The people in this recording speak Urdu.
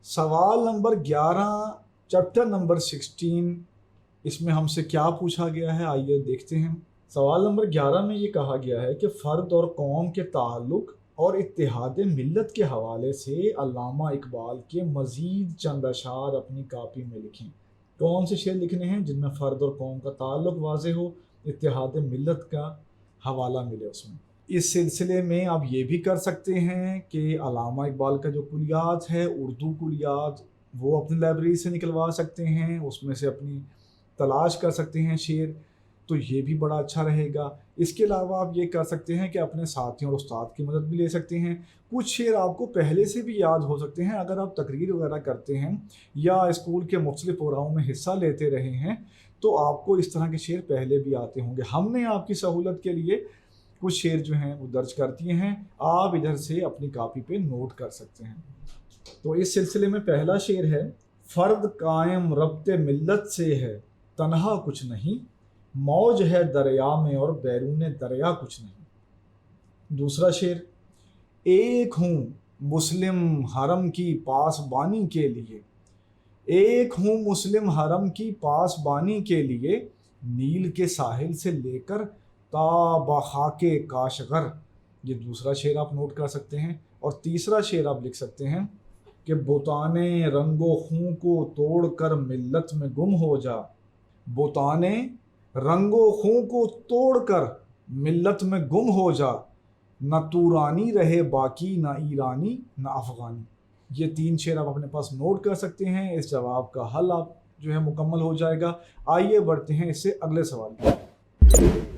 سوال نمبر 11 چیپٹر نمبر 16، اس میں ہم سے کیا پوچھا گیا ہے، آئیے دیکھتے ہیں۔ سوال نمبر 11 میں یہ کہا گیا ہے کہ فرد اور قوم کے تعلق اور اتحاد ملت کے حوالے سے علامہ اقبال کے مزید چند اشعار اپنی کاپی میں لکھیں۔ کون سے شعر لکھنے ہیں جن میں فرد اور قوم کا تعلق واضح ہو، اتحاد ملت کا حوالہ ملے اس میں۔ اس سلسلے میں آپ یہ بھی کر سکتے ہیں کہ علامہ اقبال کا جو کلیات ہے، اردو کلیات، وہ اپنی لائبریری سے نکلوا سکتے ہیں، اس میں سے اپنی تلاش کر سکتے ہیں شعر، تو یہ بھی بڑا اچھا رہے گا۔ اس کے علاوہ آپ یہ کر سکتے ہیں کہ اپنے ساتھیوں اور استاد کی مدد بھی لے سکتے ہیں۔ کچھ شعر آپ کو پہلے سے بھی یاد ہو سکتے ہیں، اگر آپ تقریر وغیرہ کرتے ہیں یا اسکول کے مختلف پروگراموں میں حصہ لیتے رہے ہیں تو آپ کو اس طرح کے شعر پہلے بھی آتے ہوں گے۔ ہم نے آپ کی سہولت کے لیے کچھ شعر جو ہیں وہ درج کر دیے ہیں، آپ ادھر سے اپنی کاپی پہ نوٹ کر سکتے ہیں۔ تو اس سلسلے میں پہلا شعر ہے: فرد قائم ربط ملت سے ہے، تنہا کچھ نہیں، موج ہے دریا میں اور بیرون دریا کچھ نہیں۔ دوسرا شعر: ایک ہوں مسلم حرم کی پاسبانی کے لیے، ایک ہوں مسلم حرم کی پاسبانی کے لیے، نیل کے ساحل سے لے کر تا بخاک کاشغر۔ یہ دوسرا شعر آپ نوٹ کر سکتے ہیں۔ اور تیسرا شعر آپ لکھ سکتے ہیں کہ بتانے رنگ و خوں کو توڑ کر ملت میں گم ہو جا، بتانے رنگ و خوں کو توڑ کر ملت میں گم ہو جا، نہ تورانی رہے باقی، نہ ایرانی نہ افغانی۔ یہ تین شعر آپ اپنے پاس نوٹ کر سکتے ہیں۔ اس جواب کا حل آپ جو ہے مکمل ہو جائے گا۔ آئیے بڑھتے ہیں اس سے اگلے سوال کی۔